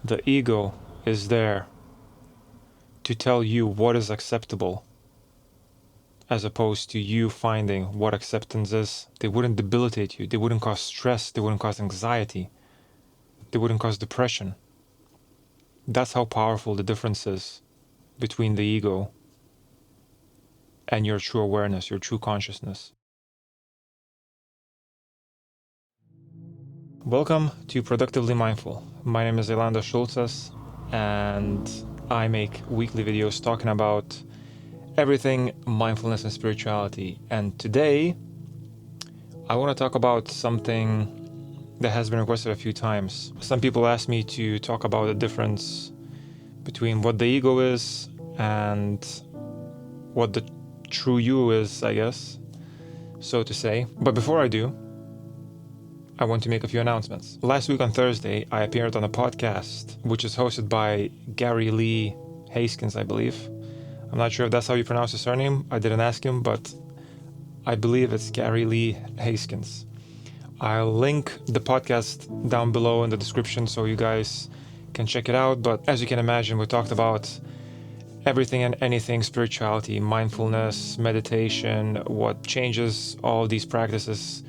The ego is there to tell you what is acceptable, as opposed to you finding what acceptance is. They wouldn't debilitate you. They wouldn't cause stress. They wouldn't cause anxiety. They wouldn't cause depression. That's how powerful the difference is between the ego and your true awareness, your true consciousness. Welcome to Productively Mindful. My name is Elanda Schultzes, and I make weekly videos talking about everything mindfulness and spirituality. And today, I want to talk about something that has been requested a few times. Some people ask me to talk about the difference between what the ego is and what the true you is, I guess, so to say. But before I do, I want to make a few announcements. Last week on Thursday, I appeared on a podcast, which is hosted by Gary Lee Haskins, I believe. I'm not sure if that's how you pronounce his surname. I didn't ask him, but I believe it's Gary Lee Haskins. I'll link the podcast down below in the description so you guys can check it out. But as you can imagine, we talked about everything and anything spirituality, mindfulness, meditation, what changes all of these practices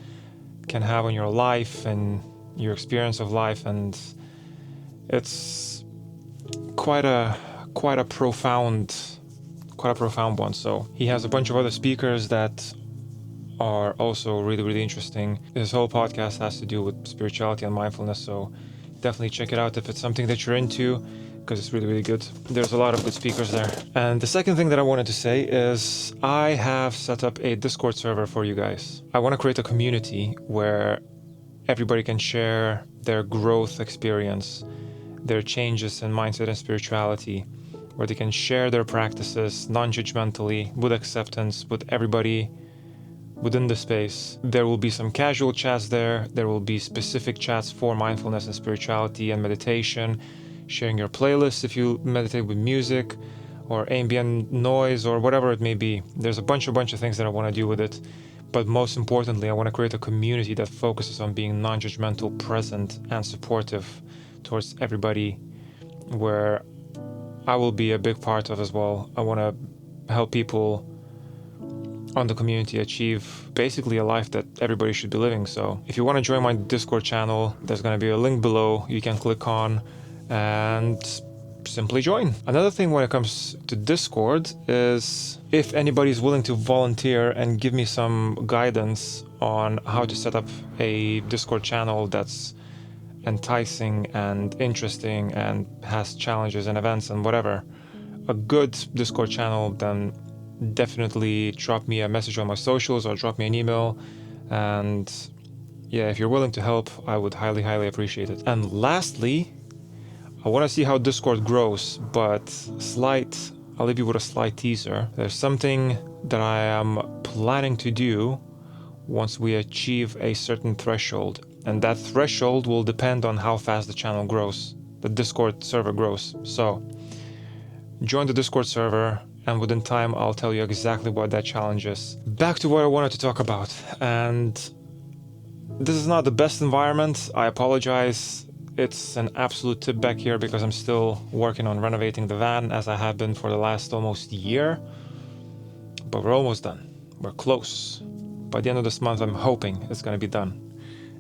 can have on your life and your experience of life. And it's quite a profound one. So he has a bunch of other speakers that are also really interesting. This whole podcast has to do with spirituality and mindfulness, so definitely check it out if it's something that you're into, because it's really good. There's a lot of good speakers there. And the second thing that I wanted to say is I have set up a Discord server for you guys. I want to create a community where everybody can share their growth experience, their changes in mindset and spirituality, where they can share their practices non-judgmentally, with acceptance, with everybody within the space. There will be some casual chats there. There will be specific chats for mindfulness and spirituality and meditation, sharing your playlists if you meditate with music or ambient noise or whatever it may be. There's a bunch of things that I want to do with it. But most importantly, I want to create a community that focuses on being non-judgmental, present, and supportive towards everybody, where I will be a big part of as well. I want to help people on the community achieve basically a life that everybody should be living. So if you want to join my Discord channel, there's going to be a link below you can click on and simply join. Another thing when it comes to Discord is if anybody's willing to volunteer and give me some guidance on how to set up a Discord channel that's enticing and interesting and has challenges and events and whatever, a good Discord channel, then definitely drop me a message on my socials or drop me an email. And yeah, if you're willing to help, I would highly appreciate it. And lastly, I want to see how Discord grows, but I'll leave you with a slight teaser. There's something that I am planning to do once we achieve a certain threshold, and that threshold will depend on how fast the channel grows, the Discord server grows. So join the Discord server, and within time I'll tell you exactly what that challenge is. Back to what I wanted to talk about, and this is not the best environment. I apologize. It's an absolute tip back here because I'm still working on renovating the van, as I have been for the last almost year. But we're almost done. We're close. By the end of this month, I'm hoping it's going to be done.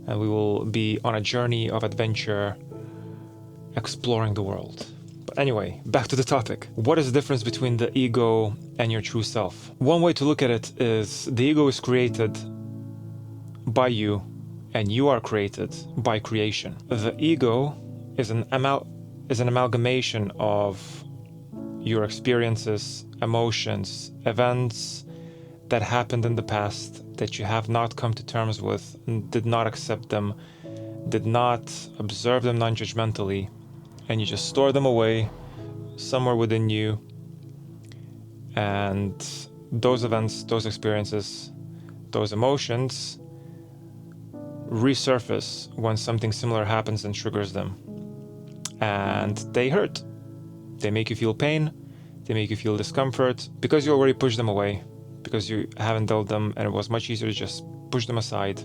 And we will be on a journey of adventure, exploring the world. But anyway, back to the topic. What is the difference between the ego and your true self? One way to look at it is the ego is created by you, and you are created by creation. The ego is an amalgamation of your experiences, emotions, events that happened in the past that you have not come to terms with, did not accept them, did not observe them non-judgmentally, and you just store them away somewhere within you. And those events, those experiences, those emotions resurface when something similar happens and triggers them. And they hurt. They make you feel pain. They make you feel discomfort because you already pushed them away, because you haven't dealt them, and it was much easier to just push them aside.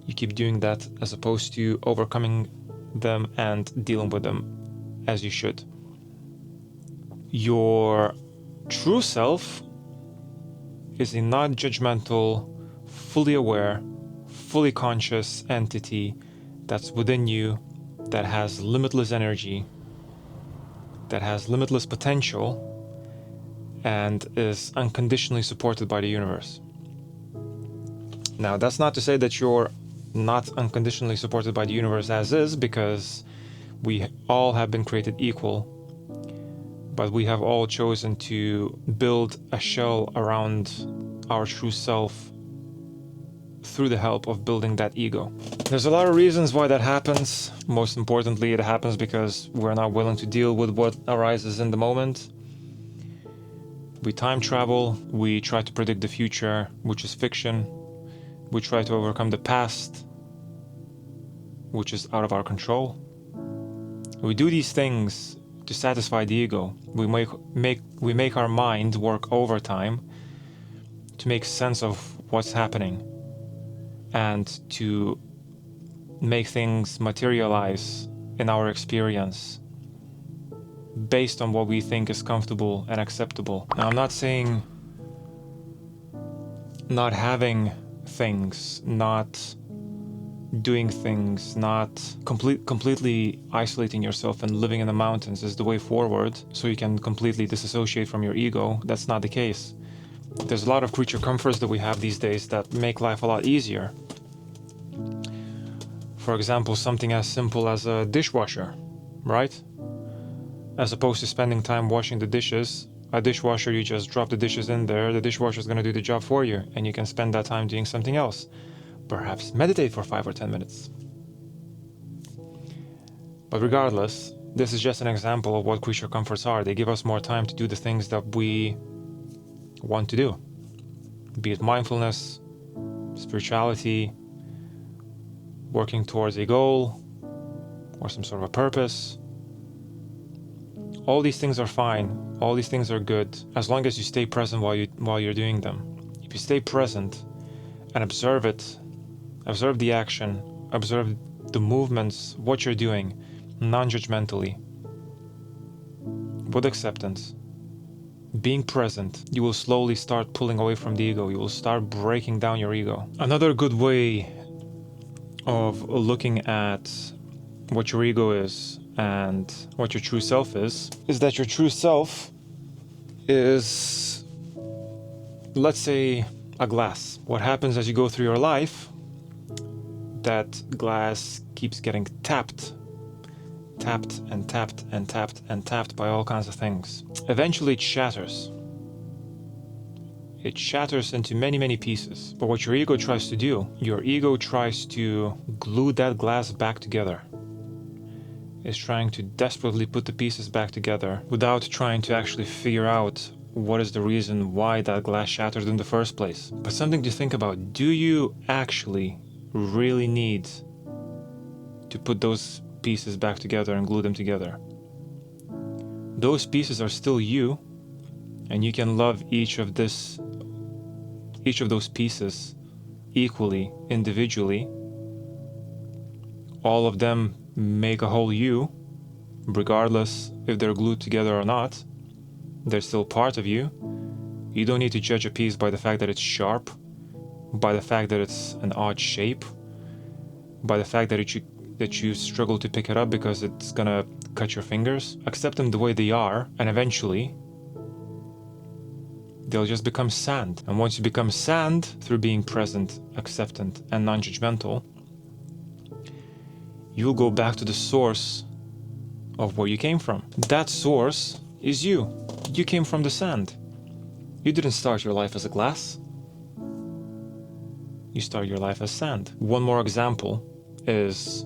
You keep doing that as opposed to overcoming them and dealing with them as you should. Your true self is a non-judgmental, fully aware, fully conscious entity that's within you, that has limitless energy, that has limitless potential, and is unconditionally supported by the universe. Now, that's not to say that you're not unconditionally supported by the universe as is, because we all have been created equal, but we have all chosen to build a shell around our true self through the help of building that ego. There's a lot of reasons why that happens. Most importantly, it happens because we're not willing to deal with what arises in the moment. We time travel, we try to predict the future, which is fiction. We try to overcome the past, which is out of our control. We do these things to satisfy the ego. We make our mind work overtime to make sense of what's happening and to make things materialize in our experience based on what we think is comfortable and acceptable. Now, I'm not saying not having things, not doing things, not completely isolating yourself and living in the mountains is the way forward so you can completely disassociate from your ego. That's not the case. There's a lot of creature comforts that we have these days that make life a lot easier. For example, something as simple as a dishwasher, right? As opposed to spending time washing the dishes, a dishwasher, you just drop the dishes in there, the dishwasher is going to do the job for you, and you can spend that time doing something else. Perhaps meditate for 5 or 10 minutes. But regardless, this is just an example of what creature comforts are. They give us more time to do the things that we want to do. Be it mindfulness, spirituality, working towards a goal, or some sort of a purpose. All these things are fine. All these things are good, as long as you stay present while you're doing them. If you stay present and observe it, observe the action, observe the movements, what you're doing, non-judgmentally, with acceptance, being present, you will slowly start pulling away from the ego. You will start breaking down your ego. Another good way of looking at what your ego is and what your true self is that your true self is, let's say, a glass. What happens as you go through your life, that glass keeps getting tapped and tapped and tapped and tapped by all kinds of things. Eventually it shatters. It shatters into many, many pieces. But what your ego tries to do, your ego tries to glue that glass back together. It's trying to desperately put the pieces back together without trying to actually figure out what is the reason why that glass shattered in the first place. But something to think about. Do you actually really need to put those pieces back together and glue them together? Those pieces are still you, and you can love each of those pieces equally, individually. All of them make a whole you, regardless if they're glued together or not. They're still part of you. You don't need to judge a piece by the fact that it's sharp, by the fact that it's an odd shape, by the fact that you struggle to pick it up because it's gonna cut your fingers. Accept them the way they are, and eventually they'll just become sand. And once you become sand, through being present, acceptant, and non-judgmental, you'll go back to the source of where you came from. That source is you. You came from the sand. You didn't start your life as a glass. You start your life as sand. One more example is,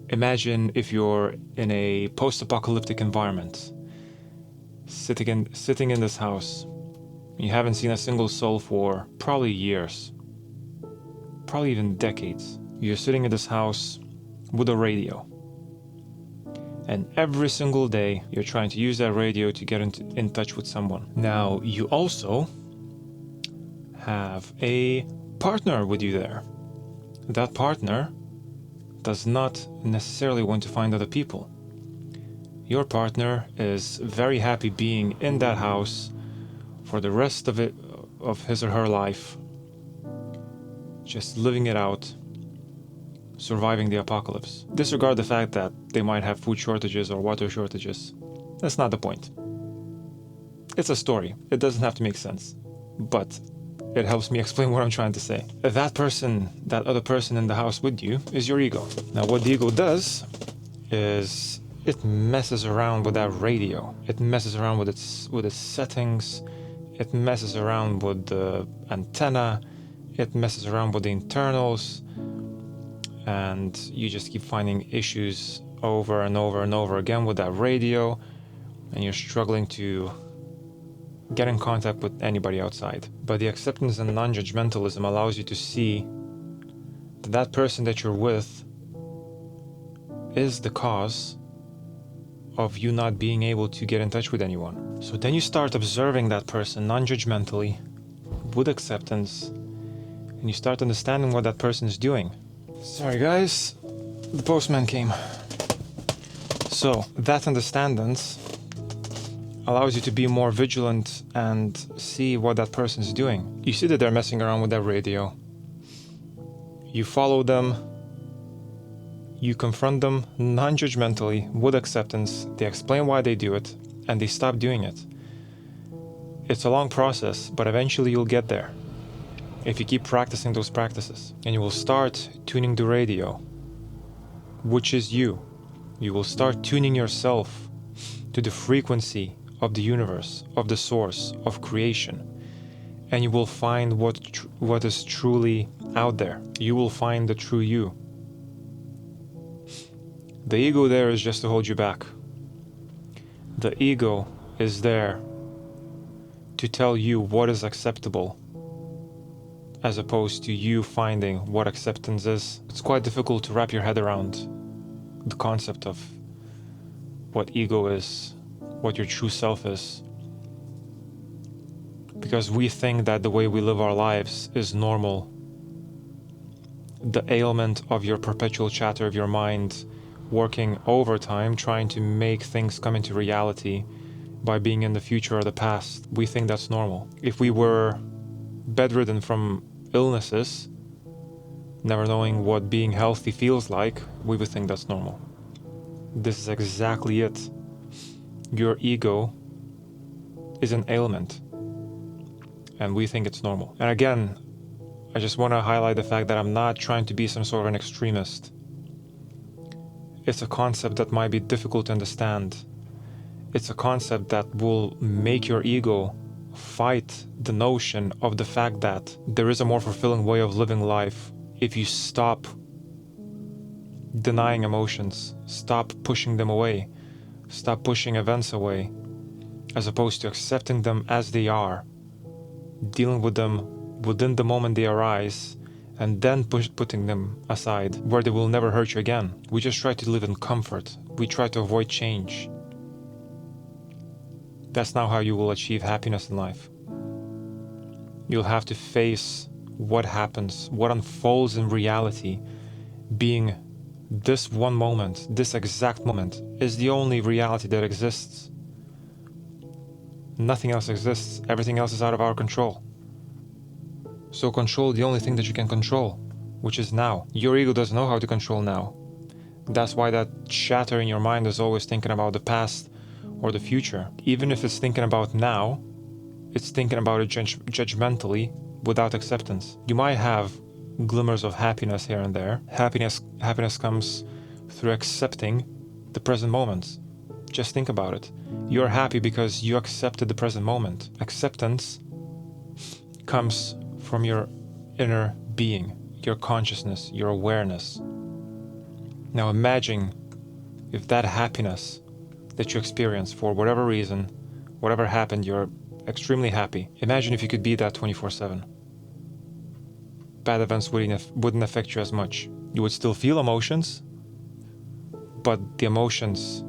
imagine if you're in a post-apocalyptic environment, sitting in this house. You haven't seen a single soul for probably years, probably even decades. You're sitting in this house with a radio, and every single day you're trying to use that radio to get in touch with someone. Now, you also have a partner with you there. That partner does not necessarily want to find other people. Your partner is very happy being in that house for the rest of his or her life, just living it out, surviving the apocalypse. Disregard the fact that they might have food shortages or water shortages. That's not the point. It's a story. It doesn't have to make sense, but it helps me explain what I'm trying to say. That person, that other person in the house with you, is your ego. Now, what the ego does is it messes around with that radio. It messes around with its settings. It messes around with the antenna. It messes around with the internals. And you just keep finding issues over and over and over again with that radio. And you're struggling to get in contact with anybody outside. But the acceptance and non-judgmentalism allows you to see that that person that you're with is the cause of you not being able to get in touch with anyone. So then you start observing that person non-judgmentally, with acceptance, and you start understanding what that person is doing. Sorry guys, the postman came. So that understanding allows you to be more vigilant and see what that person is doing. You see that they're messing around with their radio. You follow them. You confront them non-judgmentally with acceptance. They explain why they do it, and they stop doing it. It's a long process, but eventually you'll get there if you keep practicing those practices. And you will start tuning the radio, which is you. You will start tuning yourself to the frequency of the universe, of the source, of creation. And you will find what is truly out there. You will find the true you. The ego there is just to hold you back. The ego is there to tell you what is acceptable, as opposed to you finding what acceptance is. It's quite difficult to wrap your head around the concept of what ego is, what your true self is. Because we think that the way we live our lives is normal. The ailment of your perpetual chatter of your mind working overtime, trying to make things come into reality by being in the future or the past. We think that's normal. If we were bedridden from illnesses, never knowing what being healthy feels like, we would think that's normal. This is exactly it. Your ego is an ailment, and we think it's normal. And again, I just want to highlight the fact that I'm not trying to be some sort of an extremist. It's a concept that might be difficult to understand. It's a concept that will make your ego fight the notion of the fact that there is a more fulfilling way of living life if you stop denying emotions, stop pushing them away, stop pushing events away, as opposed to accepting them as they are, dealing with them within the moment they arise, and then putting them aside where they will never hurt you again. We just try to live in comfort. We try to avoid change. That's not how you will achieve happiness in life. You'll have to face what happens, what unfolds in reality, being this one moment, this exact moment, is the only reality that exists. Nothing else exists. Everything else is out of our control. So control the only thing that you can control, which is now. Your ego doesn't know how to control now. That's why that chatter in your mind is always thinking about the past or the future. Even if it's thinking about now, it's thinking about it judgmentally without acceptance. You might have glimmers of happiness here and there. Happiness comes through accepting the present moment. Just think about it. You're happy because you accepted the present moment. Acceptance comes from your inner being, your consciousness, your awareness. Now imagine if that happiness that you experience for whatever reason, whatever happened, you're extremely happy. Imagine if you could be that 24/7. Bad events wouldn't affect you as much. You would still feel emotions, but the emotions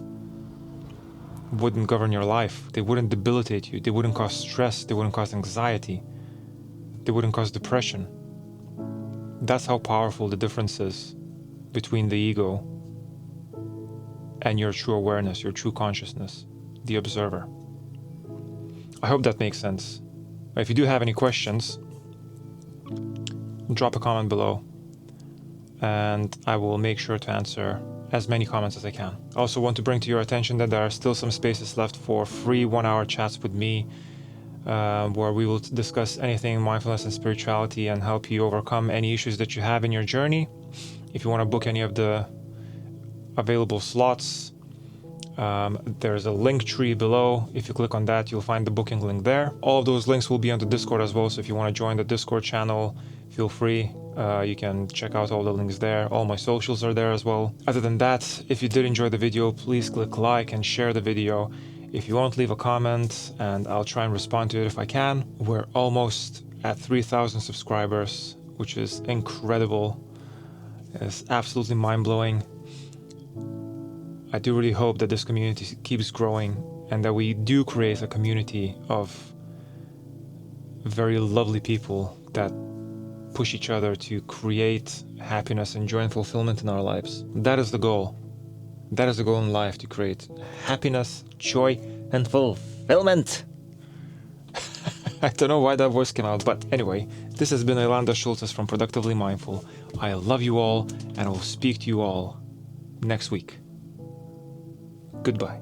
wouldn't govern your life. They wouldn't debilitate you. They wouldn't cause stress. They wouldn't cause anxiety. They wouldn't cause depression. That's how powerful the difference is between the ego and your true awareness, your true consciousness, the observer. I hope that makes sense. If you do have any questions, drop a comment below and I will make sure to answer as many comments as I can. I also want to bring to your attention that there are still some spaces left for free 1-hour chats with me, where we will discuss anything mindfulness and spirituality and help you overcome any issues that you have in your journey. If you want to book any of the available slots, there's a link tree below. If you click on that, you'll find the booking link there. All of those links will be on the Discord as well, so if you want to join the Discord channel, feel free. You can check out all the links there. All my socials are there as well. Other than that, if you did enjoy the video, please click like and share the video. If you want, leave a comment and I'll try and respond to it if I can. We're almost at 3,000 subscribers, which is incredible. It's absolutely mind-blowing. I do really hope that this community keeps growing and that we do create a community of very lovely people that push each other to create happiness and joy and fulfillment in our lives. That is the goal. That is the goal in life, to create happiness, joy, And fulfillment. I don't know why that voice came out, but anyway, this has been Yolanda Schultzes from Productively Mindful. I love you all and I will speak to you all next week. Goodbye.